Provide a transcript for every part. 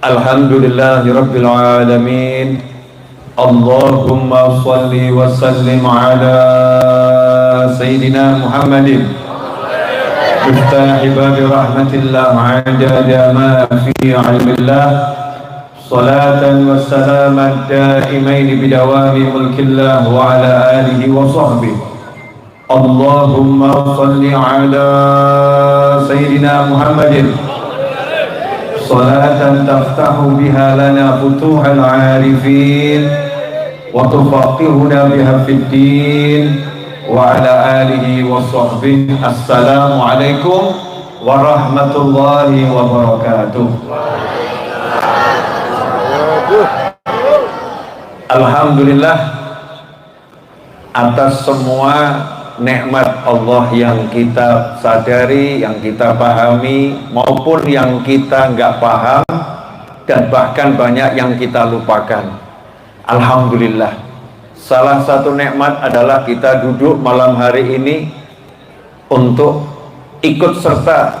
Alhamdulillahi Rabbil Alamin. Allahumma salli wa sallim ala Sayyidina Muhammadin Miftahi babi rahmatillah Adada ma fi ilmillah Salatan wa salaman daimain bidawami mulkillah Wa ala alihi wa sahbihi. Allahumma salli ala Sayyidina Muhammadin salatan taftahu biha lana futuhal arifin wa tufaqihuna biha fid din wa ala alihi wa sahbihi. Assalamu alaikum warahmatullahi wabarakatuh. Alhamdulillah atas semua nikmat Allah yang kita sadari, yang kita pahami, maupun yang kita nggak paham, dan bahkan banyak yang kita lupakan. Alhamdulillah. Salah satu nikmat adalah kita duduk malam hari ini untuk ikut serta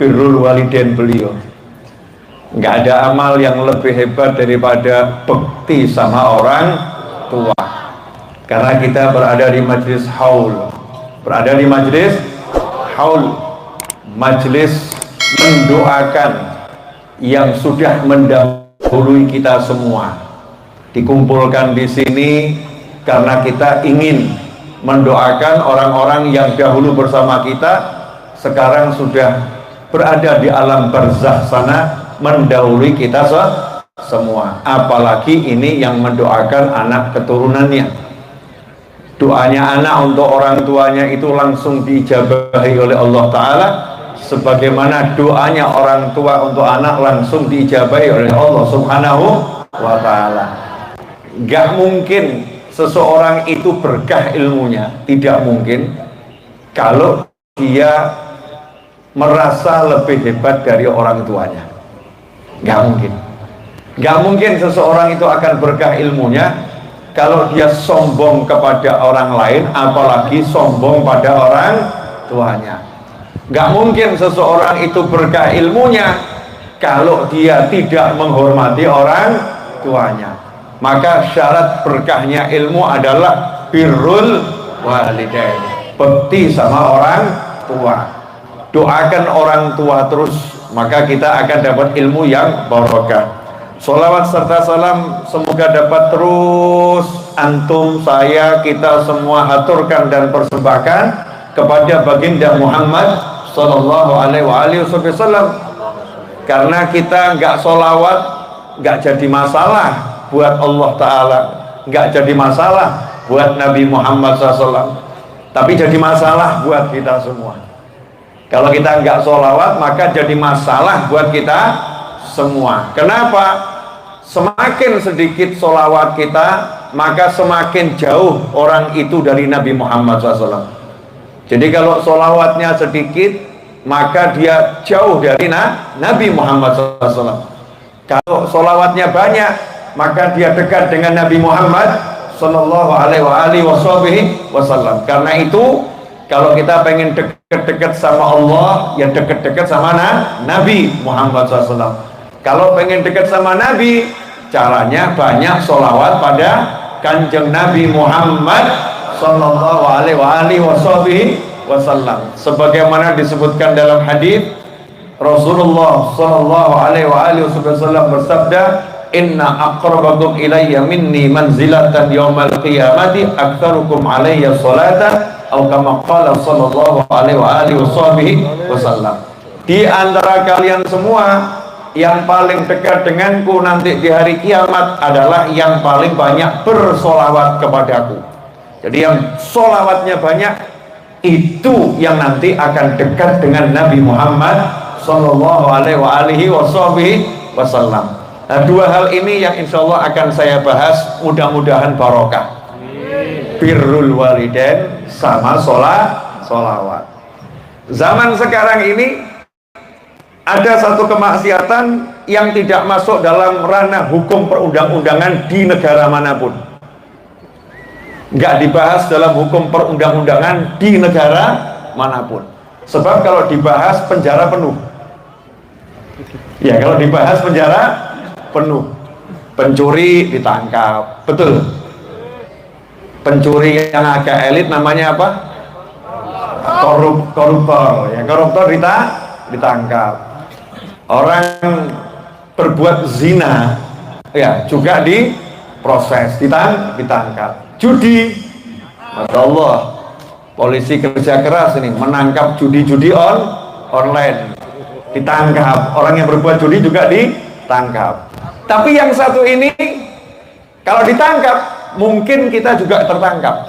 birrul walidain beliau. Nggak ada amal yang lebih hebat daripada bekti sama orang tua. Karena kita berada di majlis haul, majlis mendoakan yang sudah mendahului kita semua. Dikumpulkan di sini karena kita ingin mendoakan orang-orang yang dahulu bersama kita, sekarang sudah berada di alam barzakh sana, mendahului kita semua. Apalagi ini yang mendoakan anak keturunannya. Doanya anak untuk orang tuanya itu langsung diijabahi oleh Allah Ta'ala, sebagaimana doanya orang tua untuk anak langsung diijabahi oleh Allah Subhanahu wa Ta'ala. Gak mungkin seseorang itu berkah ilmunya, tidak mungkin kalau dia merasa lebih hebat dari orang tuanya. Gak mungkin seseorang itu akan berkah ilmunya kalau dia sombong kepada orang lain, apalagi sombong pada orang tuanya. Gak mungkin seseorang itu berkah ilmunya kalau dia tidak menghormati orang tuanya. Maka syarat berkahnya ilmu adalah birrul walidain, bekti sama orang tua. Doakan orang tua terus, maka kita akan dapat ilmu yang barokah. Sholawat serta salam semoga dapat terus antum, saya, kita semua haturkan dan persembahkan kepada baginda Muhammad sallallahu alaihi wasallam. Karena kita nggak sholawat nggak jadi masalah buat Allah Ta'ala, nggak jadi masalah buat Nabi Muhammad SAW, tapi jadi masalah buat kita semua. Kalau kita nggak sholawat maka jadi masalah buat kita semua. Kenapa? Semakin sedikit sholawat kita, maka semakin jauh orang itu dari Nabi Muhammad SAW. Jadi kalau sholawatnya sedikit, maka dia jauh dari Nabi Muhammad SAW. Kalau sholawatnya banyak, maka dia dekat dengan Nabi Muhammad Sallallahu Alaihi Wasallam. Karena itu, kalau kita pengen dekat-dekat sama Allah, ya dekat-dekat sama Nabi Muhammad SAW. Kalau pengen dekat sama Nabi, caranya banyak sholawat pada kanjeng Nabi Muhammad Sallallahu Alaihi Wasallam. Sebagaimana disebutkan dalam hadis, Rasulullah Sallallahu Alaihi Wasallam bersabda, Inna aqrabakum ilayya minni manzilatan yawmal qiyamati aktsarukum alayya salatan, atau kama qala Sallallahu Alaihi Wasallam. Di antara kalian semua, yang paling dekat denganku nanti di hari kiamat adalah yang paling banyak bersolawat kepadaku. Jadi yang solawatnya banyak, itu yang nanti akan dekat dengan Nabi Muhammad Sallallahu Alaihi Wasallam. Nah, dua hal ini yang insya Allah akan saya bahas, mudah-mudahan barokah. Birrul walidain sama solawat. Zaman sekarang ini ada satu kemaksiatan yang tidak masuk dalam ranah hukum perundang-undangan di negara manapun. Nggak dibahas dalam hukum perundang-undangan di negara manapun. Sebab kalau dibahas penjara penuh. Ya kalau dibahas penjara penuh. Pencuri ditangkap, betul. Pencuri yang agak elit namanya apa? Koruptor. Ya, koruptor ditangkap. Orang berbuat zina, ya juga diproses, ditangkap. Judi, masya Allah, polisi kerja keras ini menangkap judi online, ditangkap. Orang yang berbuat judi juga ditangkap. Tapi yang satu ini, kalau ditangkap, mungkin kita juga tertangkap.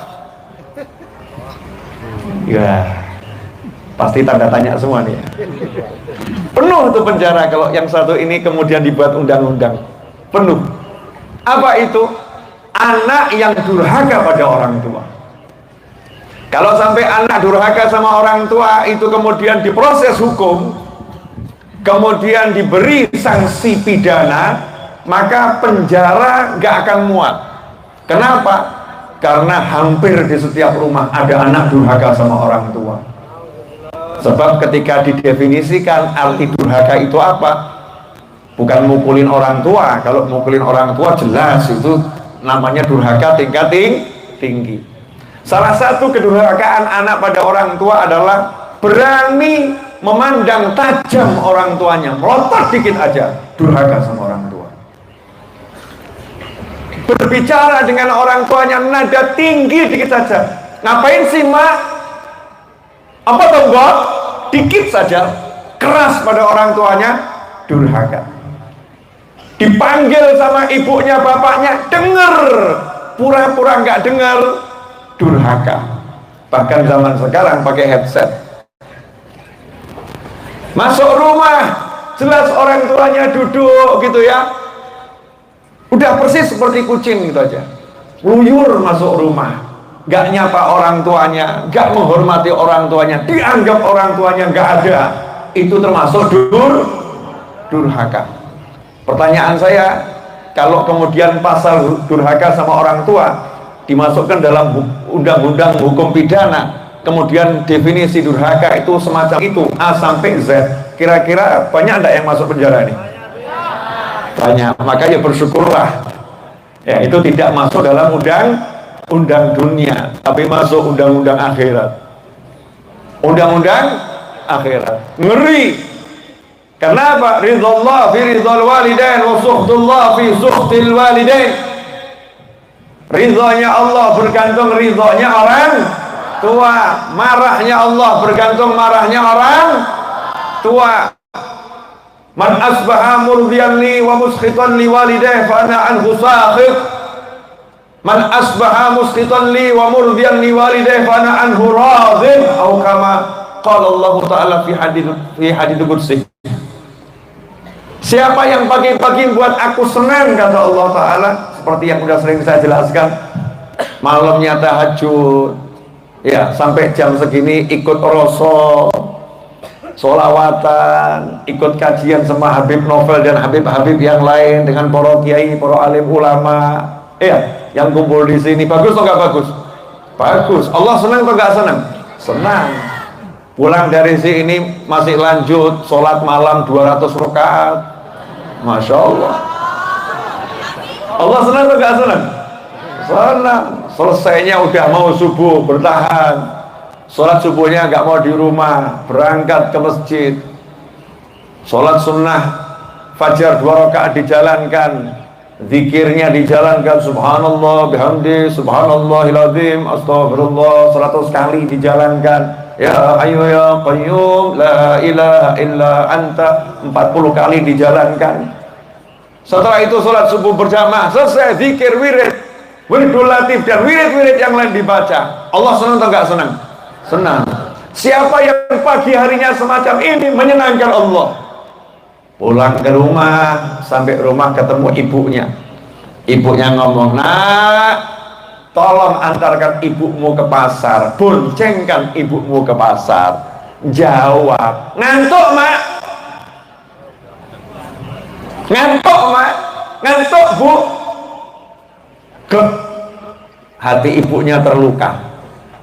Ya, pasti tanda tanya semua nih. Penuh tuh penjara kalau yang satu ini kemudian dibuat undang-undang. Penuh. Apa itu? Anak yang durhaka pada orang tua. Kalau sampai anak durhaka sama orang tua itu kemudian diproses hukum, kemudian diberi sanksi pidana, maka penjara gak akan muat. Kenapa? Karena hampir di setiap rumah ada anak durhaka sama orang tua. Sebab ketika didefinisikan arti durhaka itu apa? Bukan mukulin orang tua. Kalau mukulin orang tua jelas itu namanya durhaka tingkat tinggi. Salah satu kedurhakaan anak pada orang tua adalah berani memandang tajam orang tuanya, melotot dikit aja, durhaka sama orang tua. Berbicara dengan orang tuanya nada tinggi dikit saja, ngapain sih mak? Apa tombol? Dikit saja, keras pada orang tuanya, durhaka. Dipanggil sama ibunya bapaknya, denger, pura-pura nggak denger, durhaka. Bahkan zaman sekarang pakai headset. Masuk rumah, jelas orang tuanya duduk gitu ya, udah persis seperti kucing gitu aja, luyur masuk rumah, gak nyapa orang tuanya, gak menghormati orang tuanya, dianggap orang tuanya gak ada. Itu termasuk durhaka. Pertanyaan saya, kalau kemudian pasal durhaka sama orang tua dimasukkan dalam undang-undang hukum pidana, kemudian definisi durhaka itu semacam itu A sampai Z, kira-kira banyak enggak yang masuk penjara ini? Banyak. Makanya bersyukurlah ya, itu tidak masuk dalam undang dunia, tapi masuk undang-undang akhirat. Undang-undang akhirat ngeri. Kenapa? Ridhallah fi ridhal walidain wa sukhtullah fi sukhtil walidain. Ridhonya Allah bergantung ridhonya orang tua, marahnya Allah bergantung marahnya orang tua. Man asbaha murdiyan li wa muskhitan li walidayhi fa ana anhu sakhit. Man asbaha muskhitan li wa murdiyan li walidayhi fa ana anhu radin, atau kama qala Allah taala fi hadits qudsi. Siapa yang pagi-pagi buat aku senang, kata Allah taala, seperti yang sudah sering saya jelaskan, malamnya tahajud ya sampai jam segini, ikut rasul, sholawatan, ikut kajian sama Habib Novel dan Habib-Habib yang lain dengan para kiai, para alim ulama, ya, yang kumpul di sini. Bagus atau nggak bagus? Bagus. Allah senang atau nggak senang? Senang. Pulang dari sini masih lanjut sholat malam 200 rakaat. Masya Allah. Allah senang atau nggak senang? Senang. Selesainya udah mau subuh, bertahan. Sholat subuhnya nggak mau di rumah, berangkat ke masjid. Sholat sunnah fajar 2 rakaat dijalankan, zikirnya dijalankan, subhanallah bihamdi, subhanallahil azim, astagfirullah 100 kali dijalankan. Ya hayyu ya qayyum la ilaha illa anta 40 kali dijalankan. Setelah itu sholat subuh berjamaah, selesai zikir, wirid, wiridul latif dan wirid-wirid yang lain dibaca. Allah senang atau nggak senang? Senang. Siapa yang pagi harinya semacam ini menyenangkan Allah, pulang ke rumah, sampai rumah ketemu ibunya. Ibunya ngomong, nak, tolong antarkan ibumu ke pasar, boncengkan ibumu ke pasar. Jawab, ngantuk mak, ngantuk mak, ngantuk bu. Ke hati ibunya terluka.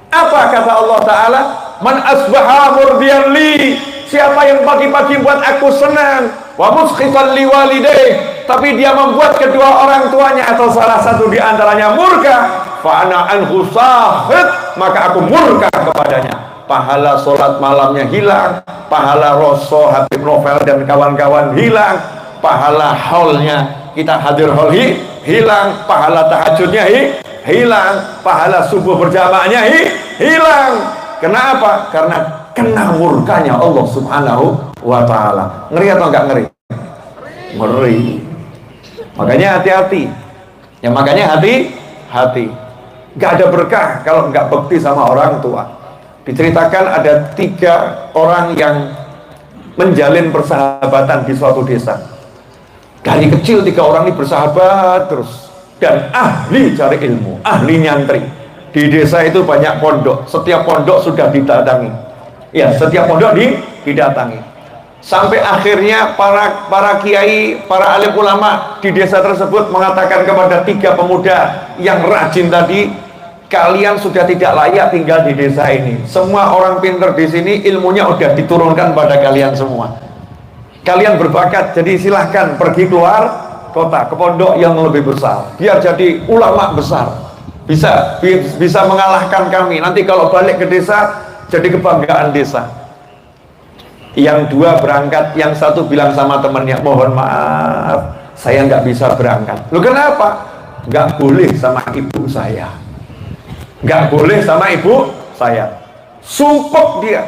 Apa kata Allah Ta'ala? Man asbaha murdiyan li, Siapa yang pagi-pagi buat aku senang, wa muskhitan liwalidayh, tapi dia membuat kedua orang tuanya atau salah satu di antaranya murka, fa ana anhu sahid, maka aku murka kepadanya. Pahala sholat malamnya hilang, pahala Rosso, Habib Novel dan kawan-kawan hilang, pahala haulnya kita hadir haul hilang, pahala tahajudnya hilang, pahala subuh berjamaahnya hilang. Kenapa? Karena kena murkanya Allah Subhanahu wa ta'ala. Ngeri atau enggak ngeri? Ngeri. Makanya hati-hati. Ya makanya hati-hati. Enggak ada berkah kalau enggak bekti sama orang tua. Diceritakan ada 3 orang yang menjalin persahabatan di suatu desa. Dari kecil 3 orang ini bersahabat terus, dan ahli cari ilmu, ahli nyantri. Di desa itu banyak pondok, setiap pondok sudah didatangi. Ya, setiap pondok didatangi. Sampai akhirnya para kiai, para alim ulama di desa tersebut mengatakan kepada 3 pemuda yang rajin tadi, kalian sudah tidak layak tinggal di desa ini. Semua orang pinter di sini ilmunya udah diturunkan pada kalian semua. Kalian berbakat, jadi silahkan pergi keluar kota ke pondok yang lebih besar, biar jadi ulama besar. Bisa mengalahkan kami. Nanti kalau balik ke desa jadi kebanggaan desa. Yang 2 berangkat, yang 1 bilang sama temannya, mohon maaf, saya nggak bisa berangkat. Loh kenapa? Nggak boleh sama ibu saya. Nggak boleh sama ibu saya. Sumpah dia.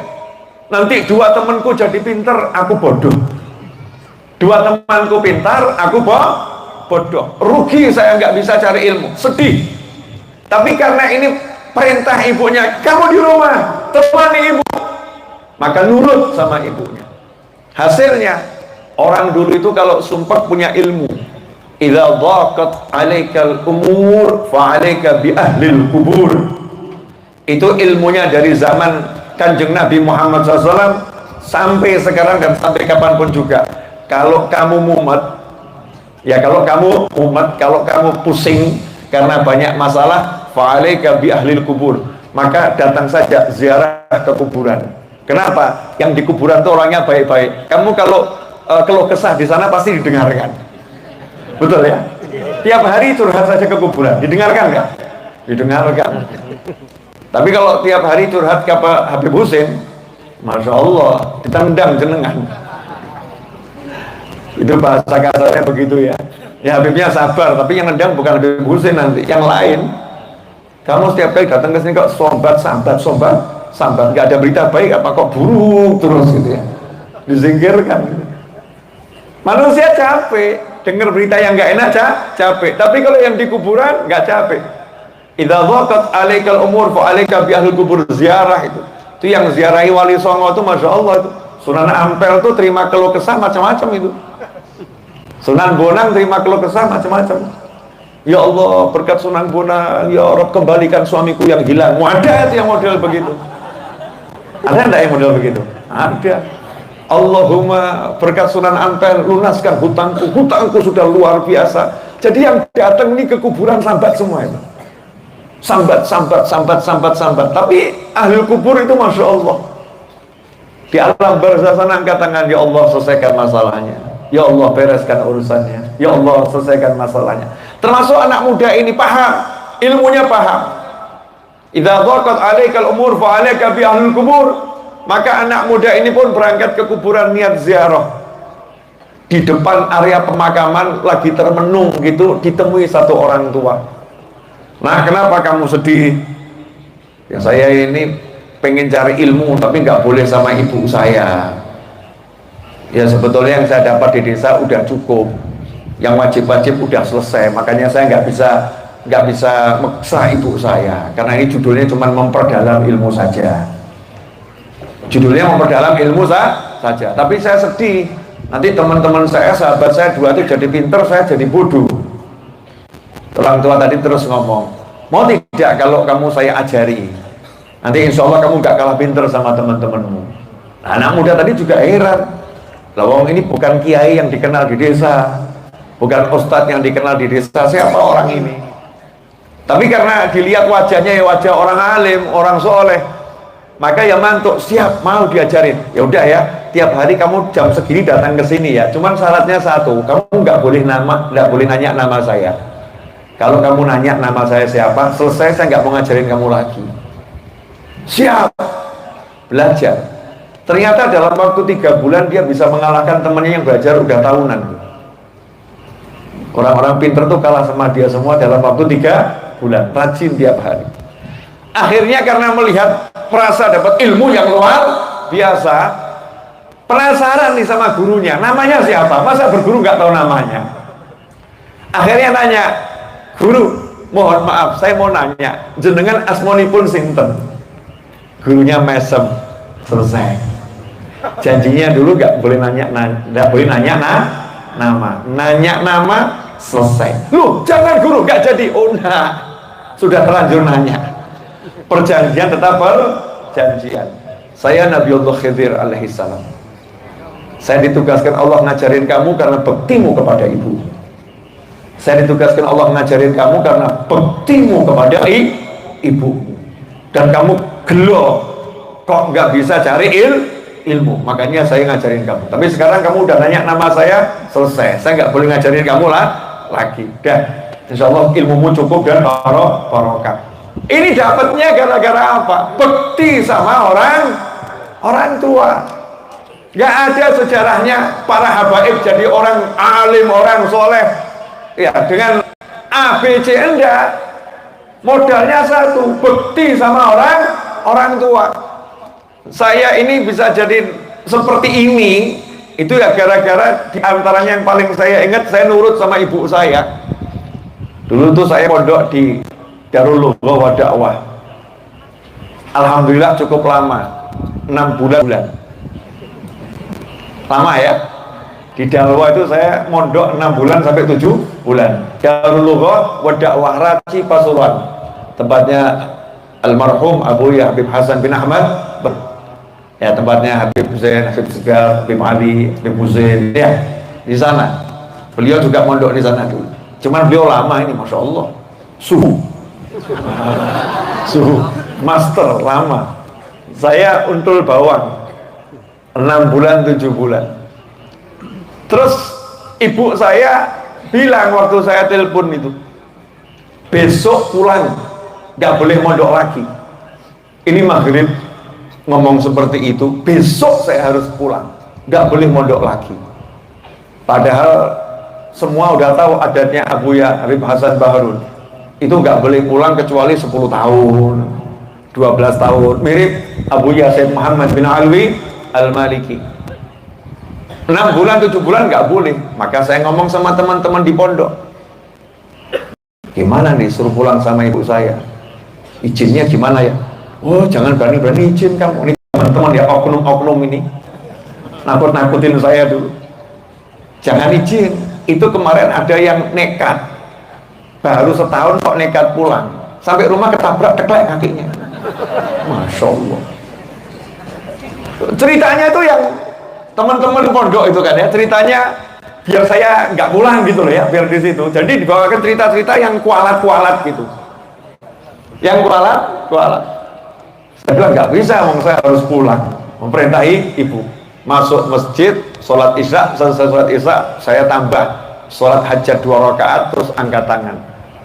Nanti 2 temanku jadi pinter, aku bodoh. 2 temanku pintar, aku bodoh. Rugi saya nggak bisa cari ilmu. Sedih. Tapi karena ini perintah ibunya, kamu di rumah temani ibu, maka nurut sama ibunya. Hasilnya orang dulu itu kalau sumpah punya ilmu, idza dhaqat 'alaikal umur fa 'alaika bi ahlil kubur. Itu ilmunya dari zaman Kanjeng Nabi Muhammad SAW sampai sekarang dan sampai kapanpun juga. Kalau kamu mumet, ya kalau kamu pusing karena banyak masalah, fa'alaika bi ahlil kubur, maka datang saja ziarah ke kuburan. Kenapa? Yang di kuburan itu orangnya baik-baik. Kamu kalau keluh kesah di sana pasti didengarkan. Betul ya? Tiap hari curhat saja ke kuburan, didengarkan nggak? Didengarkan. Tapi kalau tiap hari curhat ke Habib Husin, Masya Allah, ditendang jenengan. Itu bahasa kasarnya begitu ya. Ya Habibnya sabar, tapi yang nendang bukan Habib Husin nanti, yang lain. Kamu setiap kali datang ke sini kok sambat, nggak ada berita baik, apa kok buruk terus gitu ya, disingkirkan. Manusia capek dengar berita yang nggak enak, capek. Tapi kalau yang di kuburan nggak capek. Idza dhaqat 'alaikal umur fa 'alaika bi ahlil kubur, ziarah itu yang ziarahi Wali Songo itu Masya Allah itu. Sunan Ampel tuh terima keluh kesah macam-macam itu. Sunan Bonang terima keluh kesah macam-macam. Ya Allah, berkat Sunan Bonang, ya Rabb, kembalikan suamiku yang hilang. Ada itu yang model begitu. Ada enggak yang model begitu? Ada. Allahumma, berkat Sunan Ampel, lunaskan hutangku sudah luar biasa. Jadi yang datang ini ke kuburan sambat semua itu. Sambat. Tapi ahli kubur itu Masya Allah, di alam barzah sana angkat tangan, ya Allah selesaikan masalahnya, ya Allah bereskan urusannya, ya Allah selesaikan masalahnya. Termasuk anak muda ini paham, ilmunya paham. Idza dhaqat 'alaikal umur fa 'alaika bi ahlil kubur. Maka anak muda ini pun berangkat ke kuburan niat ziarah. Di depan area pemakaman lagi termenung gitu, ditemui 1 orang tua. Nah, kenapa kamu sedih? Ya saya ini pengen cari ilmu tapi nggak boleh sama ibu saya. Ya sebetulnya yang saya dapat di desa udah cukup, yang wajib-wajib udah selesai, makanya saya nggak bisa maksa ibu saya, karena ini judulnya cuma memperdalam ilmu saja. Judulnya memperdalam ilmu saja. Tapi saya sedih, nanti teman-teman saya, sahabat saya 2 itu jadi pinter, saya jadi bodoh. Orang tua tadi terus ngomong, mau tidak kalau kamu saya ajari, nanti insya Allah kamu gak kalah pinter sama teman-temanmu. Nah, anak muda tadi juga heran, lawang ini bukan kiai yang dikenal di desa, bukan ustadz yang dikenal di desa, siapa orang ini? Tapi karena dilihat wajahnya ya wajah orang alim, orang soleh, maka ya mantuk, siap mau diajarin. Ya udah ya, tiap hari kamu jam segini datang ke sini ya. Cuman syaratnya satu, kamu nggak boleh nanya nama saya. Kalau kamu nanya nama saya siapa, selesai saya nggak mau ngajarin kamu lagi. Siap, belajar. Ternyata dalam waktu 3 bulan dia bisa mengalahkan temannya yang belajar udah tahunan. Orang-orang pinter tuh kalah sama dia semua dalam waktu 3 bulan, rajin tiap hari. Akhirnya karena melihat merasa dapat ilmu yang luar biasa, penasaran nih sama gurunya, namanya siapa? Masa berguru nggak tahu namanya? Akhirnya nanya, guru, mohon maaf, saya mau nanya, jenengan asmonipun sinten? Gurunya mesem, selesai. Janjinya dulu nggak boleh nanya nama, nanya nama, selesai. Loh, jangan guru, nggak jadi. Oh nah, sudah terlanjur nanya. Perjanjian tetap perjanjian. Saya Nabiullah Khidir alaihissalam. Saya ditugaskan Allah ngajarin kamu karena bektimu kepada ibu. Saya ditugaskan Allah ngajarin kamu karena bektimu kepada ibu. Dan kamu gelo kok nggak bisa cari ilmu. Makanya saya ngajarin kamu. Tapi sekarang kamu udah nanya nama saya, selesai. Saya nggak boleh ngajarin kamu lagi. Dan insya Allah ilmumu cukup dan barokah. Ini dapatnya gara-gara apa? Bekti sama orang tua. Gak ada sejarahnya para habaib jadi orang alim, orang soleh ya dengan ABC, enggak. Modalnya satu, bekti sama orang tua. Saya ini bisa jadi seperti ini, itu ya gara-gara diantaranya yang paling saya ingat, saya nurut sama ibu saya. Dulu tuh saya pondok di Darul Lughah wa Dakwah. Alhamdulillah cukup lama, 6 bulan. Lama ya. Di Dalwa itu saya mondok 6 bulan sampai 7 bulan. Darul Lughah wa Dakwah Raci Pasuruan. Tempatnya almarhum Abu Ya Habib Hasan bin Ahmad. Ya, tempatnya Habib Husain, Habib Segar, Habib Ali, Habib Husain ya. Di sana. Beliau juga mondok di sana dulu. Cuman beliau lama ini, Masya Allah. Suhu master lama. Saya untul bawang 6 bulan 7 bulan. Terus ibu saya bilang waktu saya telepon itu, besok pulang, gak boleh mondok lagi. Ini maghrib ngomong seperti itu, besok saya harus pulang, gak boleh mondok lagi. Padahal semua udah tahu adatnya Abu Ya Habib Hasan Baharun itu nggak boleh pulang kecuali 10 tahun 12 tahun, mirip Abu Yasin Muhammad bin Alwi Al-Maliki. 6 bulan 7 bulan nggak boleh. Maka saya ngomong sama teman-teman di pondok, gimana nih suruh pulang sama ibu saya, izinnya gimana ya? Oh jangan berani-berani izin kamu. Ini teman-teman ya, oknum-oknum ini nakut-nakutin saya dulu, jangan izin. Itu kemarin ada yang nekat, baru setahun kok nekat pulang, sampai rumah ketabrak teklek kakinya. Masya Allah. Ceritanya itu yang teman-teman pondok itu kan ya, ceritanya biar saya nggak pulang gitu loh ya, biar di situ. Jadi dibawakan cerita-cerita yang kualat-kualat gitu, yang kualat-kualat. Saya bilang nggak bisa, saya harus pulang. Memperintahi ibu masuk masjid, sholat isya, selesai sholat isya saya tambah sholat hajat 2 rakaat, terus angkat tangan.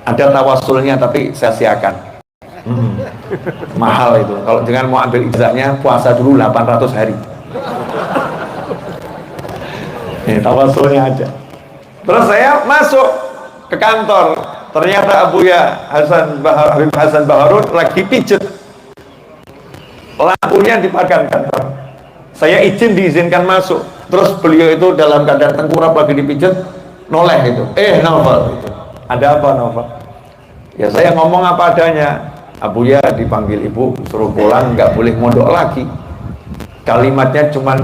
Ada tawasulnya tapi saya siakan. Mahal itu. Kalau dengan mau ambil ijazahnya, puasa dulu 800 hari. Tawasulnya aja. Terus saya masuk ke kantor. Ternyata Abu Ya Habib Hasan Baharun lagi pijet. Lampunya dipadamkan kantor. Saya diizinkan masuk. Terus beliau itu dalam keadaan tengkurap lagi dipijet, noleh itu. Novel itu. Ada apa Novel? Ya saya ngomong apa adanya. Abu Ya dipanggil ibu, suruh pulang, nggak boleh mondok lagi. Kalimatnya cuman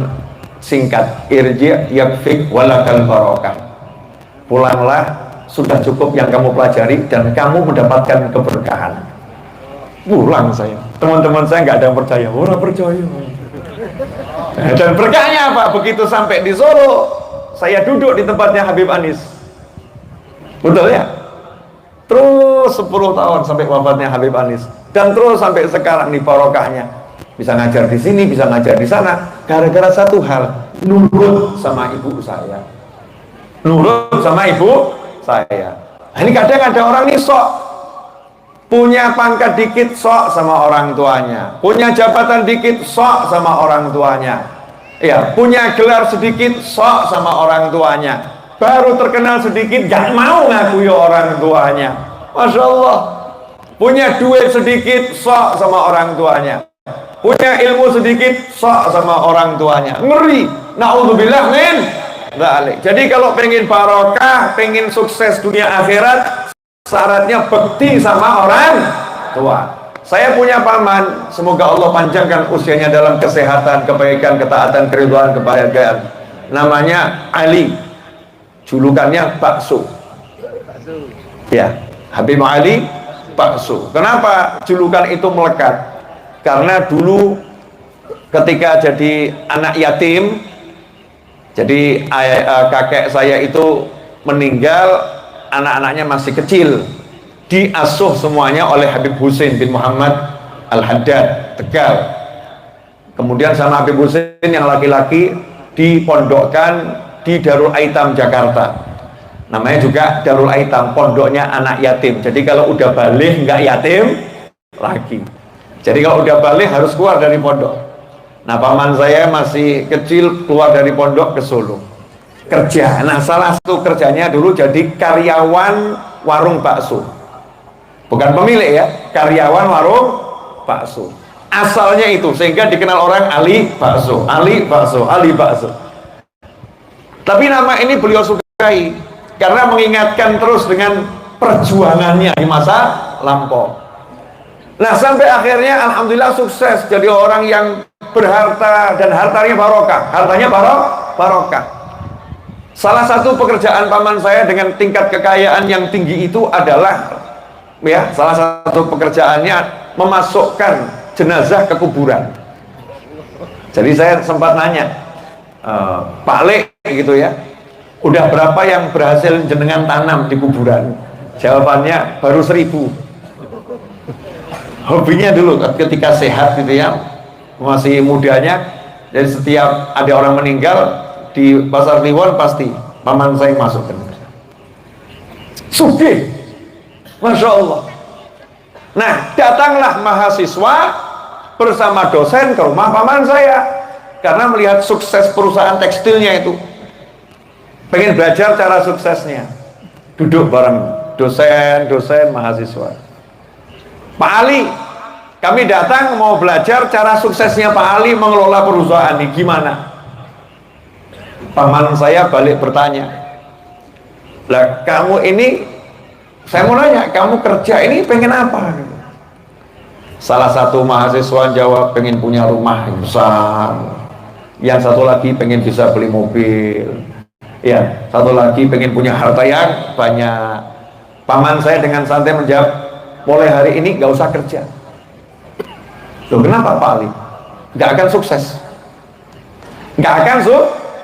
singkat, irji yakfik walakal barokah. Pulanglah, sudah cukup yang kamu pelajari dan kamu mendapatkan keberkahan. Pulang saya. Teman-teman saya nggak ada yang percaya. Orang percaya. Dan berkahnya apa? Begitu sampai di Solo, saya duduk di tempatnya Habib Anis. Betul ya? Terus 10 tahun sampai wafatnya Habib Anis. Dan terus sampai sekarang nih barokahnya. bisa ngajar di sini, bisa ngajar di sana, gara-gara satu hal, nurut sama ibu saya. Nurut sama ibu saya. Nah, ini kadang ada orang nih sok punya pangkat dikit, sok sama orang tuanya, punya jabatan dikit, sok sama orang tuanya, ya, punya gelar sedikit, sok sama orang tuanya, baru terkenal sedikit, gak mau ngakui orang tuanya. Masya Allah. Punya duit sedikit, sok sama orang tuanya, punya ilmu sedikit, sok sama orang tuanya. Ngeri. Na'udzubillah min dzalik. Jadi kalau pengen barokah, pengen sukses dunia akhirat, syaratnya bekti sama orang tua. Saya punya paman, semoga Allah panjangkan usianya dalam kesehatan, kebaikan, ketaatan, keridhaan, kebahagiaan. Namanya Ali, julukannya Bakso. Ya, Habib Ali Bakso. Kenapa julukan itu melekat? Karena dulu ketika jadi anak yatim, jadi kakek saya itu meninggal, anak-anaknya masih kecil, diasuh semuanya oleh Habib Husin bin Muhammad Al-Haddad Tegal. Kemudian sama Habib Husin yang laki-laki dipondokkan di Darul Aitam Jakarta. Namanya juga Darul Aitam, pondoknya anak yatim. Jadi kalau udah balik nggak yatim lagi. Jadi kalau udah balik harus keluar dari pondok. Nah, paman saya masih kecil keluar dari pondok ke Solo kerja. Nah, salah satu kerjanya dulu jadi karyawan warung bakso. Bukan pemilik ya, karyawan warung bakso. Asalnya itu, sehingga dikenal orang Ali Bakso, Ali Bakso, Ali Bakso. Tapi nama ini beliau sukai karena mengingatkan terus dengan perjuangannya di masa lampau. Nah, sampai akhirnya alhamdulillah sukses jadi orang yang berharta dan hartanya barokah. Hartanya barokah. Salah satu pekerjaan paman saya dengan tingkat kekayaan yang tinggi itu adalah, ya, salah satu pekerjaannya memasukkan jenazah ke kuburan. Jadi saya sempat nanya, Pak Le gitu ya, udah berapa yang berhasil jenengan tanam di kuburan? Jawabannya baru 1000. Hobinya dulu ketika sehat gitu ya, masih mudanya, jadi setiap ada orang meninggal di Pasar Kliwon pasti paman saya masuk ke sana. Sugih, Masya Allah. Nah, datanglah mahasiswa bersama dosen ke rumah paman saya karena melihat sukses perusahaan tekstilnya itu, pengen belajar cara suksesnya. Duduk bareng dosen mahasiswa. Pak Ali, kami datang mau belajar cara suksesnya Pak Ali mengelola perusahaan ini gimana? Paman saya balik bertanya, lah kamu ini, saya mau nanya, kamu kerja ini pengen apa? Salah satu mahasiswa jawab, pengen punya rumah yang besar. Yang satu lagi pengen bisa beli mobil. Ya, satu lagi pengen punya harta yang banyak. Paman saya dengan santai menjawab, mulai hari ini gak usah kerja. Loh, kenapa Pak Ali? Gak akan sukses. Gak akan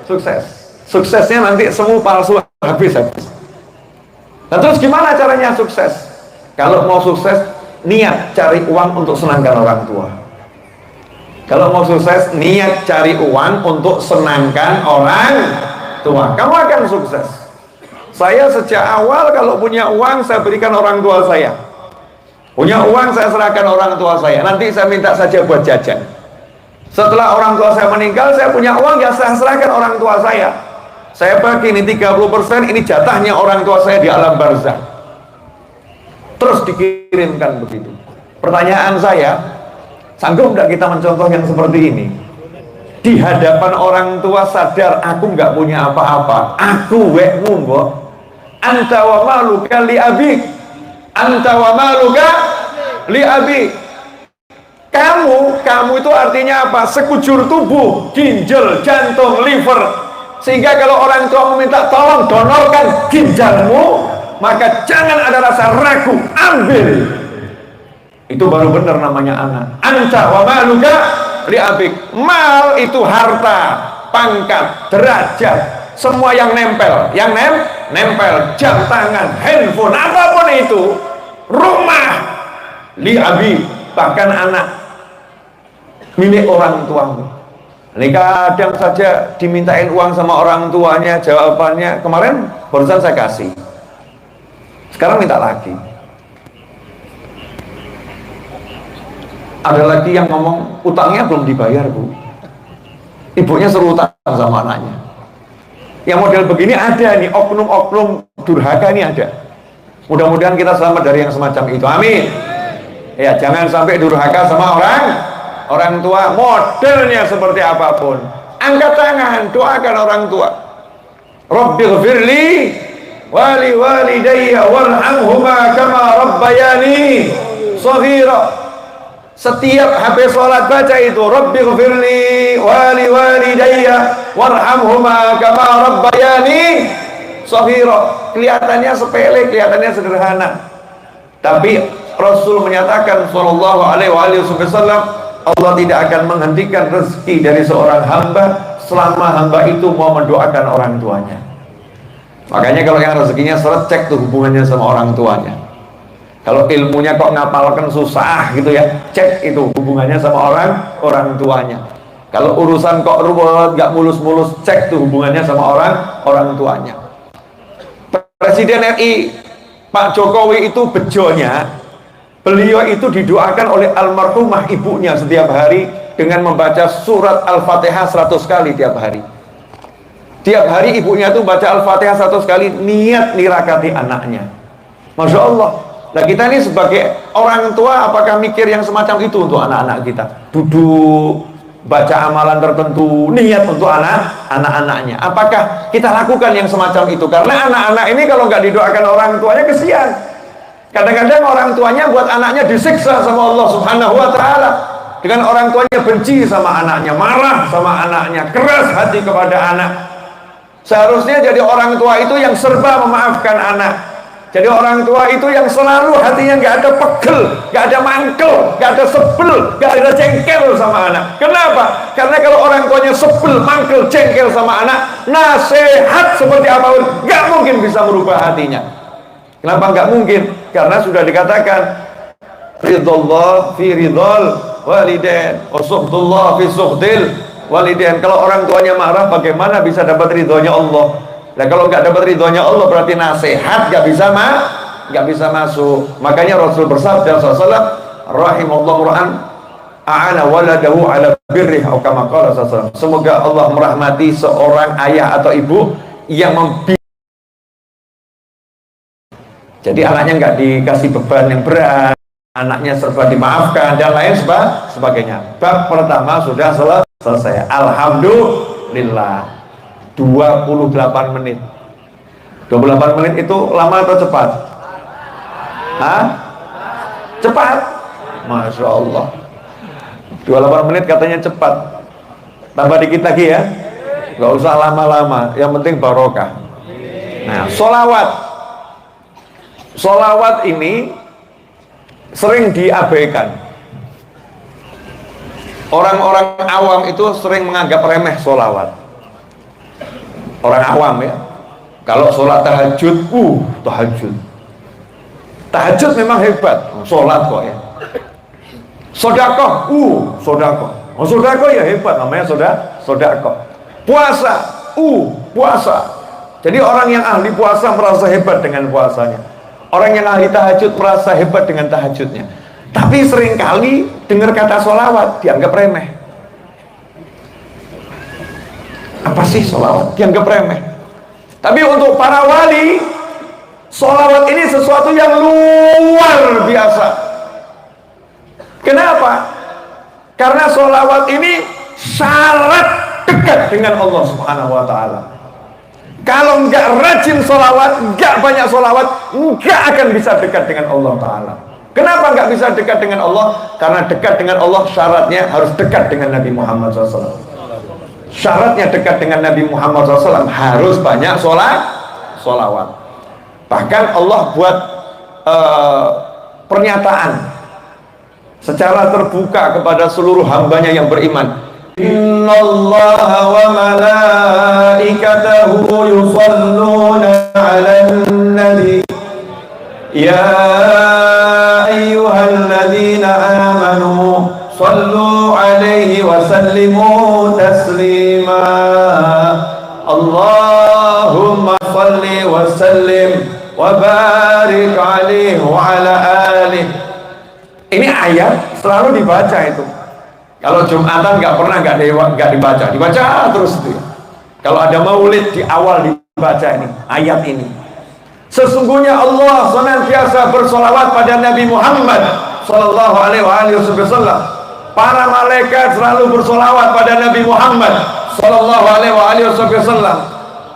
sukses. Suksesnya nanti semua palsu, habis. Nah, terus gimana caranya sukses? Kalau mau sukses, niat cari uang untuk senangkan orang tua. Kalau mau sukses, niat cari uang untuk senangkan orang tua, kamu akan sukses. Saya sejak awal kalau punya uang saya berikan orang tua saya. Punya uang saya serahkan orang tua saya. Nanti saya minta saja buat jajan. Setelah orang tua saya meninggal, saya punya uang ya saya serahkan orang tua saya. Saya bagi ini 30%, ini jatahnya orang tua saya di alam barzah. Terus dikirimkan begitu. Pertanyaan saya, sanggup nggak kita mencontoh yang seperti ini? Di hadapan orang tua sadar aku nggak punya apa-apa, aku wekmu mbok, anta wa maluka li abik, anta wa maluka li abik. Kamu itu artinya apa? Sekujur tubuh, ginjal, jantung, liver. Sehingga kalau orang tua meminta tolong donorkan ginjalmu, maka jangan ada rasa ragu, ambil. Itu baru benar namanya anak. Anta wa maluka li abik. Mal itu harta, pangkat, derajat, semua yang nempel, nempel, jam tangan, handphone, apapun itu, rumah li abik, bahkan anak. milik orang tuamu. Ini kadang saja dimintain uang sama orang tuanya, jawabannya kemarin barusan saya kasih, sekarang minta lagi. Ada lagi yang ngomong utangnya belum dibayar, Bu. Ibunya suruh utang sama anaknya. Yang model begini ada nih, oknum-oknum durhaka ini ada. Mudah-mudahan kita selamat dari yang semacam itu, amin. Ya, jangan sampai durhaka sama orang tua, modelnya seperti apapun. Angkat tangan, doakan orang tua. Rabbighfirli wali walidayya warhamhuma kama rabbayani shaghira. Setiap habis sholat baca itu, Rabbighfirli wali walidayya warhamhuma kama rabbayani shaghira. Kelihatannya sepele, kelihatannya sederhana, tapi Rasul menyatakan sallallahu alaihi wasallam, Allah tidak akan menghentikan rezeki dari seorang hamba selama hamba itu mau mendoakan orang tuanya. Makanya kalau yang rezekinya seret, cek tuh hubungannya sama orang tuanya. Kalau ilmunya kok ngapalkan susah gitu ya, cek itu hubungannya sama orang tuanya. Kalau urusan kok ruwet, gak mulus-mulus, cek tuh hubungannya sama orang tuanya. Presiden RI Pak Jokowi itu bejonya, beliau itu didoakan oleh almarhumah ibunya setiap hari dengan membaca surat Al-Fatihah 100 kali tiap hari. Tiap hari ibunya itu baca Al-Fatihah 100 kali, niat nirakati anaknya. Masya Allah. Nah, kita ini sebagai orang tua, apakah mikir yang semacam itu untuk anak-anak kita? Duduk, baca amalan tertentu, niat untuk anak-anaknya. Apakah kita lakukan yang semacam itu? Karena anak-anak ini kalau nggak didoakan orang tuanya, kesian. Kadang-kadang orang tuanya buat anaknya disiksa sama Allah Subhanahu wa ta'ala. Dengan orang tuanya benci sama anaknya, marah sama anaknya, keras hati kepada anak. Seharusnya jadi orang tua itu yang serba memaafkan anak. Jadi orang tua itu yang selalu hatinya nggak ada pegel, nggak ada mangkel, nggak ada sebel, nggak ada jengkel sama anak. Kenapa? Karena kalau orang tuanya sebel, mangkel, jengkel sama anak, nasihat seperti apapun nggak mungkin bisa merubah hatinya. Kenapa nggak mungkin? Karena sudah dikatakan ridullah fi ridul walidain wa suhdullah fi suhdil walidain. Kalau orang tuanya marah, bagaimana bisa dapat ridhonya Allah? Nah, kalau nggak dapat ridhonya Allah, berarti nasihat nggak bisa masuk. Makanya Rasul bersabda sallallahu rahimallahu ra'an a'ana waladahu ala birrih atau kama qala sallallahu. Semoga Allah merahmati seorang ayah atau ibu yang jadi anaknya nggak dikasih beban yang berat, anaknya serba dimaafkan dan lain sebagainya. Bab pertama sudah selesai. Alhamdulillah. 28 menit. 28 menit itu lama atau cepat? Hah? Cepat? Masya Allah. 28 menit katanya cepat. Tambah dikit lagi ya. Gak usah lama-lama, yang penting barokah. Nah, sholawat ini sering diabaikan. Orang-orang awam itu sering menganggap remeh sholawat. Orang awam ya, kalau sholat tahajud, tahajud memang hebat, sholat kok ya. Sodakoh, sodakoh, sodakoh ya hebat, namanya sodakoh. Puasa, puasa. Jadi orang yang ahli puasa merasa hebat dengan puasanya. Orang yang ahli tahajud merasa hebat dengan tahajudnya. Tapi seringkali dengar kata sholawat dianggap remeh. Apa sih sholawat? Dianggap remeh. Tapi untuk para wali, sholawat ini sesuatu yang luar biasa. Kenapa? Karena sholawat ini syarat dekat dengan Allah Subhanahu wa ta'ala. Kalau nggak rajin sholawat, nggak banyak sholawat, nggak akan bisa dekat dengan Allah ta'ala. Kenapa nggak bisa dekat dengan Allah? Karena dekat dengan Allah syaratnya harus dekat dengan Nabi Muhammad SAW. Syaratnya dekat dengan Nabi Muhammad SAW harus banyak sholawat. Bahkan Allah buat pernyataan secara terbuka kepada seluruh hambanya yang beriman. Innallaha wa malaikatahu yusalluna 'alan nabi ya ayyuhalladzina amanu sallu 'alaihi sallimu taslima. Allahumma salli wa sallim wa barik alaihi wa ala alihi. Ini ayat selalu dibaca itu. Kalau Jumatan nggak pernah nggak dibaca terus itu. Kalau ada maulid di awal dibaca ini ayat ini. Sesungguhnya Allah senantiasa bersolawat pada Nabi Muhammad Sallallahu Alaihi Wasallam. Para malaikat selalu bersolawat pada Nabi Muhammad Sallallahu Alaihi Wasallam.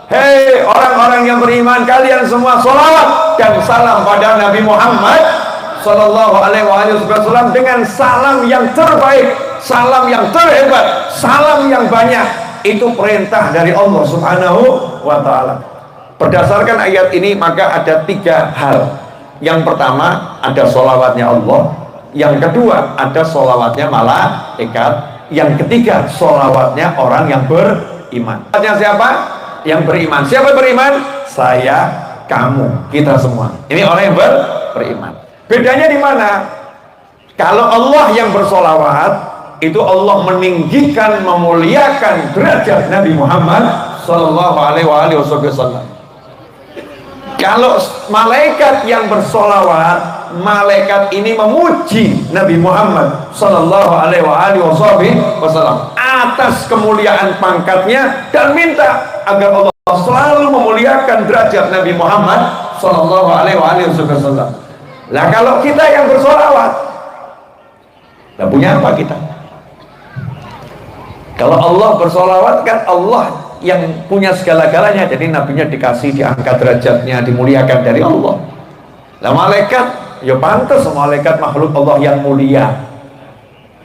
Hei orang-orang yang beriman, kalian semua solawat dan salam pada Nabi Muhammad Sallallahu Alaihi Wasallam dengan salam yang terbaik, salam yang terhebat, salam yang banyak. Itu perintah dari Allah Subhanahu wa Ta'ala. Berdasarkan ayat ini maka ada 3 hal. Yang pertama ada solawatnya Allah, yang kedua ada solawatnya malaikat, yang ketiga solawatnya orang yang beriman. Siapa? Yang beriman. Siapa beriman? Saya, kamu, kita semua. Ini orang yang beriman. Bedanya di mana? Kalau Allah yang bersolawat, itu Allah meninggikan, memuliakan derajat Nabi Muhammad Sallallahu Alaihi Wasallam. Kalau malaikat yang bersolawat, malaikat ini memuji Nabi Muhammad Sallallahu Alaihi Wasallam atas kemuliaan pangkatnya dan minta agar Allah selalu memuliakan derajat Nabi Muhammad Sallallahu Alaihi Wasallam. Nah kalau kita yang bersolawat, nah punya apa kita? Kalau Allah bersolawat kan Allah yang punya segala-galanya, jadi nabinya dikasih, diangkat derajatnya, dimuliakan dari Allah. Nah malaikat ya pantas, malaikat makhluk Allah yang mulia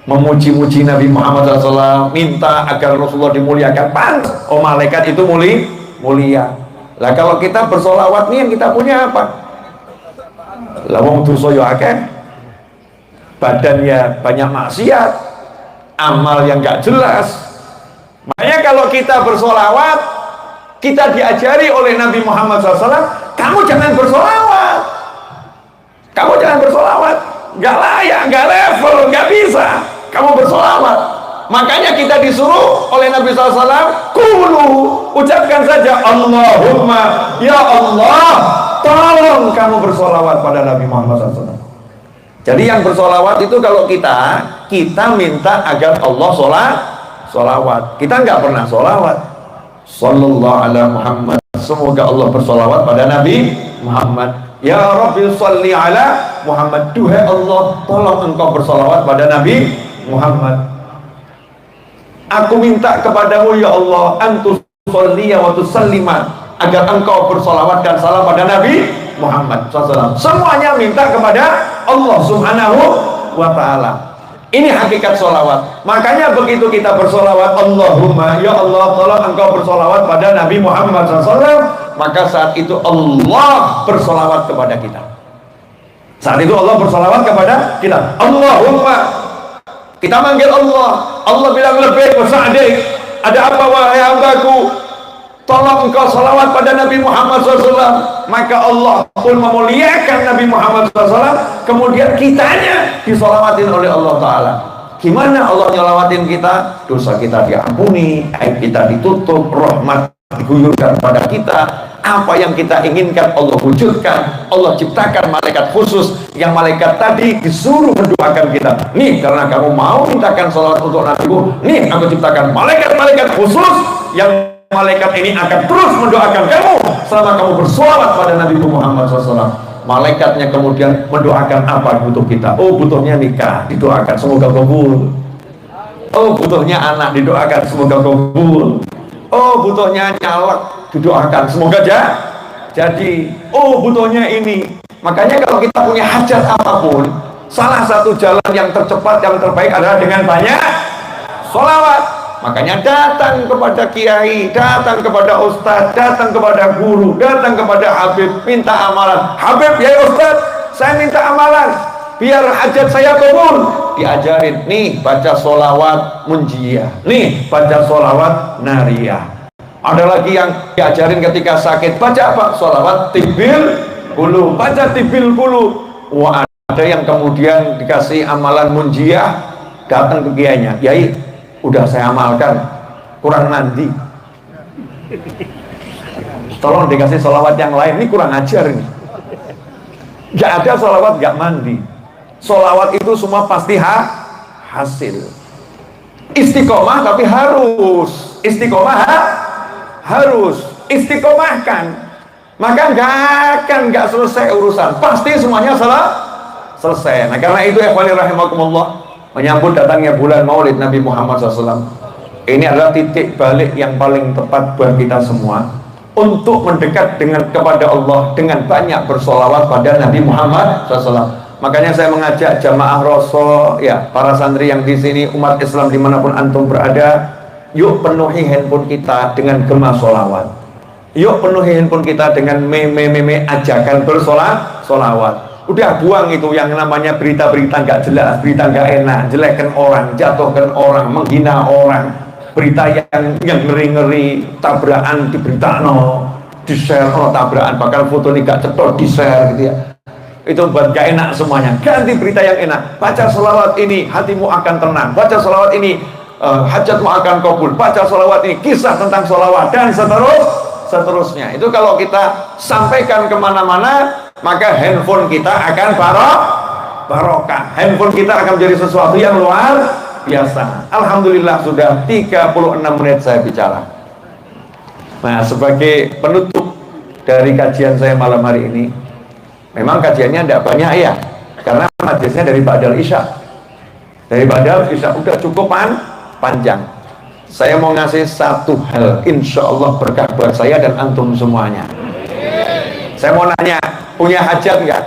memuji-muji Nabi Muhammad SAW, minta agar Rasulullah dimuliakan, pantas. Oh malaikat itu mulia. Lah kalau kita bersolawat nih yang kita punya apa? Lah wong dosa ya akeh, badannya banyak maksiat, amal yang gak jelas. Makanya kalau kita bersolawat, kita diajari oleh Nabi Muhammad SAW, kamu jangan bersolawat, kamu jangan bersolawat, gak layak, gak level, gak bisa kamu bersolawat. Makanya kita disuruh oleh Nabi SAW, kulu, ucapkan saja Allahumma, ya Allah, tolong kamu bersolawat pada Nabi Muhammad SAW. Jadi yang bersolawat itu kalau kita minta agar Allah solawat. Kita nggak pernah solawat. Sallallahu ala Muhammad. Semoga Allah bersolawat pada Nabi Muhammad. Ya Rabbi salli ala Muhammad. Duhai Allah, tolong engkau bersolawat pada Nabi Muhammad. Aku minta kepadamu ya Allah, antus salliya wa tusallima, agar engkau bersolawat dan salam pada Nabi Muhammad SAW. Semuanya minta kepada Allah Subhanahu wa Ta'ala. Ini hakikat solawat. Makanya begitu kita bersolawat, Allahumma, ya Allah, tolong engkau bersolawat pada Nabi Muhammad SAW, maka saat itu Allah bersolawat kepada kita. Saat itu Allah bersolawat kepada kita. Allahumma, kita manggil Allah. Allah bilang lebih wasa'adik, ada apa wahai hambaku? Tolong engkau salawat pada Nabi Muhammad SAW. Maka Allah pun memuliakan Nabi Muhammad SAW. Kemudian kitanya disolawatin oleh Allah Ta'ala. Gimana Allah nyolawatin kita? Dosa kita diampuni, aib kita ditutup, rahmat diguyurkan pada kita. Apa yang kita inginkan Allah wujudkan. Allah ciptakan malaikat khusus, yang malaikat tadi disuruh mendoakan kita. Nih karena kamu mau mintakan salawat untuk Nabiku, nih aku ciptakan malaikat-malaikat khusus yang malaikat ini akan terus mendoakan kamu selama kamu bersolawat pada Nabi Muhammad SAW. Malaikatnya kemudian mendoakan apa butuh kita. Oh butuhnya nikah, didoakan semoga kabul. Oh butuhnya anak, didoakan semoga kabul. Oh butuhnya nyalek, didoakan semoga jadi. Oh butuhnya ini. Makanya kalau kita punya hajat apapun, salah satu jalan yang tercepat, yang terbaik adalah dengan banyak solawat. Makanya datang kepada kiai, datang kepada ustadz, datang kepada guru, datang kepada habib, minta amalan. Habib, ya ustadz, saya minta amalan biar hajat saya kabul. Diajarin, nih baca solawat munjiyah, nih baca solawat nariyah. Ada lagi yang diajarin ketika sakit, baca apa? Solawat tibil kulu, baca tibil kulu. Wah, ada yang kemudian dikasih amalan munjiyah, datang ke kiainya, yai udah saya amalkan, kurang mandi. Tolong dikasih sholawat yang lain, ini kurang ajar ini. Gak ada sholawat gak mandi. Sholawat itu semua pasti hasil. Istiqomah tapi harus. Istiqomah harus. Istiqomahkan. Maka gak selesai urusan. Pasti semuanya selesai. Nah karena itu ikhwani rahimakumullah, menyambut datangnya bulan Maulid Nabi Muhammad SAW, ini adalah titik balik yang paling tepat buat kita semua untuk mendekat kepada Allah dengan banyak bersolawat pada Nabi Muhammad SAW. Makanya saya mengajak jamaah Rasul, ya, para santri yang di sini, umat Islam dimanapun antum berada, yuk penuhi handphone kita dengan gema solawat. Yuk penuhi handphone kita dengan meme ajakan bersolawat. Udah buang itu yang namanya berita-berita nggak jelas, berita nggak enak, jelekkan orang, jatuhkan orang, menghina orang, berita yang ngeri-ngeri, tabrakan diberitakan, di-share, tabrakan, bahkan foto ini gak cetok di-share gitu ya. Itu buat gak enak semuanya. Ganti berita yang enak. Baca selawat ini hatimu akan tenang. Baca selawat ini hajatmu akan kabul. Baca selawat ini kisah tentang selawat, dan seterusnya. Itu kalau kita sampaikan kemana-mana, maka handphone kita akan barokah. Handphone kita akan menjadi sesuatu yang luar biasa. Alhamdulillah sudah 36 menit saya bicara. Nah, sebagai penutup dari kajian saya malam hari ini, memang kajiannya tidak banyak ya, karena majlisnya dari Ba'dal Isya. Dari Ba'dal Isya udah cukup panjang. Saya mau ngasih satu hal, insya Allah berkah buat saya dan antum semuanya. Saya mau nanya, punya hajat nggak?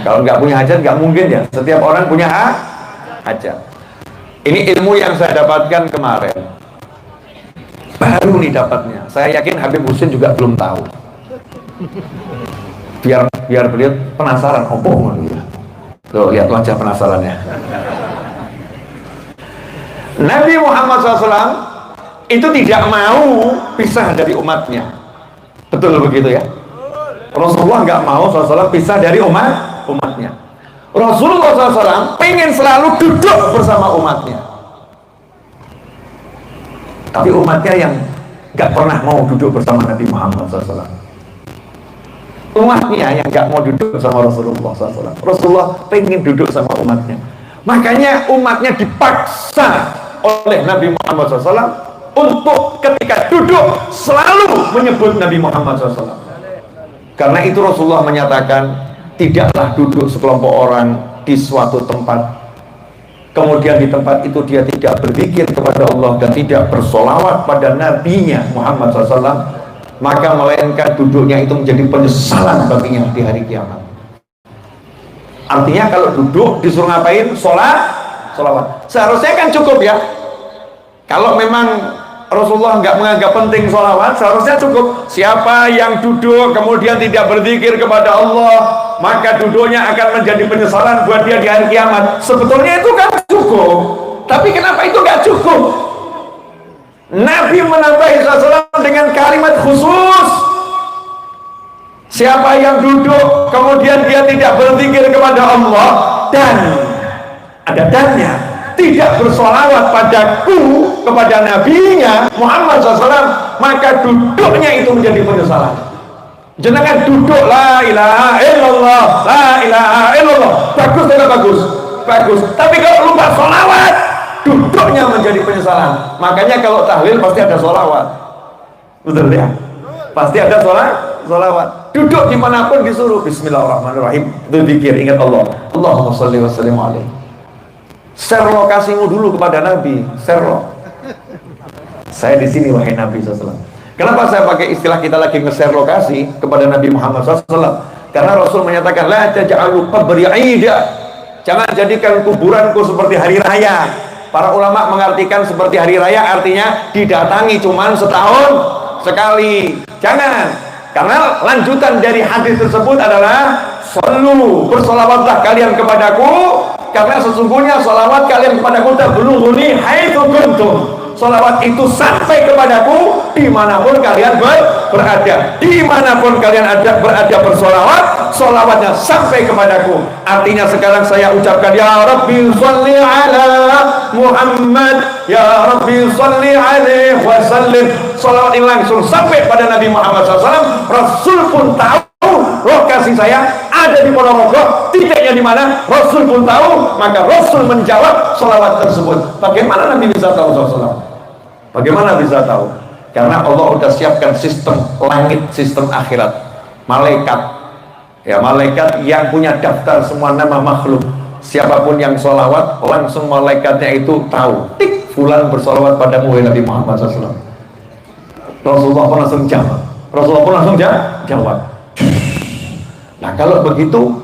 Kalau nggak punya hajat nggak mungkin ya. Setiap orang punya hajat. Ini ilmu yang saya dapatkan kemarin. Baru nih dapatnya. Saya yakin Habib Husin juga belum tahu. Biar beliau penasaran. Oh, bohong ya. Loh, lihat wajah penasarannya. Nabi Muhammad SAW itu tidak mau pisah dari umatnya. Betul begitu ya? Rasulullah nggak mau SAW pisah dari umatnya. Rasulullah SAW pengen selalu duduk bersama umatnya. Tapi umatnya yang nggak pernah mau duduk bersama Nabi Muhammad SAW. Umatnya yang nggak mau duduk bersama Rasulullah SAW. Rasulullah pengen duduk sama umatnya. Makanya umatnya dipaksa oleh Nabi Muhammad SAW untuk ketika duduk selalu menyebut Nabi Muhammad SAW. Karena itu Rasulullah menyatakan, tidaklah duduk sekelompok orang di suatu tempat, kemudian di tempat itu dia tidak berzikir kepada Allah dan tidak bersolawat pada nabinya Muhammad SAW, maka melainkan duduknya itu menjadi penyesalan baginya di hari kiamat. Artinya kalau duduk disuruh ngapain? Sholawat. Seharusnya kan cukup ya. Kalau memang Rasulullah nggak menganggap penting sholawat, seharusnya cukup. Siapa yang duduk kemudian tidak berzikir kepada Allah, maka duduknya akan menjadi penyesalan buat dia di hari kiamat. Sebetulnya itu kan cukup. Tapi kenapa itu nggak cukup? Nabi menambahi SAW dengan kalimat khusus. Siapa yang duduk kemudian dia tidak berzikir kepada Allah dan ada dannya, tidak bersolawat padaku, kepada nabinya Muhammad SAW, maka duduknya itu menjadi penyesalan. Jangan duduk la ilaha illallah, la ilaha illallah, bagus tidak bagus? Bagus. Tapi kalau lupa solawat, duduknya menjadi penyesalan. Makanya kalau tahlil pasti ada solawat. Betul ya? Pasti ada solawat. Duduk dimanapun disuruh Bismillahirrahmanirrahim, itu zikir, ingat Allah. Allahumma sholli wa sallim alaihi. Share lokasimu dulu kepada Nabi. Share. Saya di sini wahai Nabi SAW. Kenapa saya pakai istilah kita lagi nge-share lokasi kepada Nabi Muhammad SAW? Karena Rasul menyatakan la taj'alu qabri 'ida. Jangan jadikan kuburanku seperti hari raya. Para ulama mengartikan seperti hari raya artinya didatangi cuman setahun sekali. Jangan. Karena lanjutan dari hadis tersebut adalah shollu, bersolawatlah kalian kepadaku, karena sesungguhnya solawat kalian kepadaku tablughuni haitsu kuntum. Sholawat itu sampai kepadaku dimanapun kalian berada. Dimanapun kalian berada bersolawat, sholawatnya sampai kepadaku. Artinya sekarang saya ucapkan, ya Rabbi sholli ala Muhammad, ya Rabbi sholli alaihi wasallim. Sholawat ini langsung sampai pada Nabi Muhammad SAW. Rasul pun tahu lokasi saya ada di Ponorogo, titiknya di mana Rasul pun tahu, maka Rasul menjawab sholawat tersebut. Bagaimana Nabi bisa tahu SAW? Bagaimana bisa tahu? Karena Allah sudah siapkan sistem langit, sistem akhirat, malaikat, ya malaikat yang punya daftar semua nama makhluk. Siapapun yang sholawat, langsung malaikatnya itu tahu. Tik, fulan bersolawat padamu Nabi Muhammad SAW. Rasulullah pun langsung jawab. Rasulullah pun langsung jawab. Nah kalau begitu,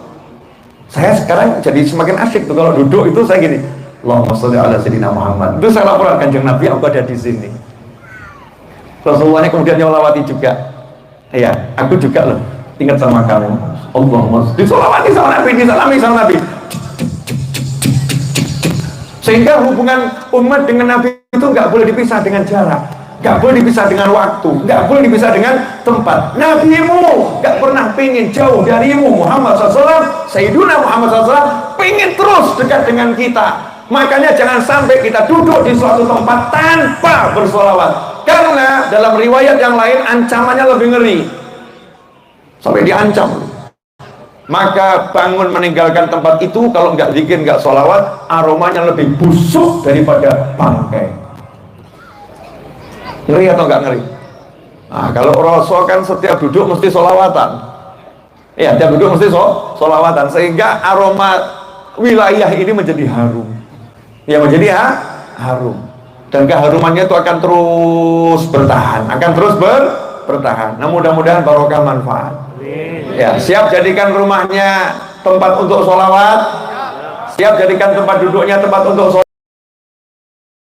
saya sekarang jadi semakin asyik tuh kalau duduk itu saya gini, Allahumma sholli ala sayyidina Muhammad. Itu saya laporan Kanjeng Nabi, aku ada di sini. Rasulullahnya kemudian nyolawati juga. Iya, aku juga loh ingat sama kamu. Allahumma disolawati sama Nabi, disalami sama Nabi. Sehingga hubungan umat dengan Nabi itu nggak boleh dipisah dengan jarak, nggak boleh dipisah dengan waktu, nggak boleh dipisah dengan tempat. Nabimu nggak pernah pengen jauh darimu. Muhammad SAW, Sayyiduna Muhammad SAW pengen terus dekat dengan kita. Makanya jangan sampai kita duduk di suatu tempat tanpa bersolawat. Karena dalam riwayat yang lain ancamannya lebih ngeri, sampai diancam. Maka bangun meninggalkan tempat itu, kalau nggak zikir, nggak sholawat, aromanya lebih busuk daripada bangkai. Ngeri atau nggak ngeri? Nah, kalau Rasul kan setiap duduk mesti sholawatan. Ya, setiap duduk mesti sholawatan, sehingga aroma wilayah ini menjadi harum. Ya, menjadi harum. Dan keharumannya itu akan terus bertahan, akan terus bertahan. Nah, mudah-mudahan barokah manfaat. Ya, siap jadikan rumahnya tempat untuk sholawat, siap jadikan tempat duduknya tempat untuk sholawat.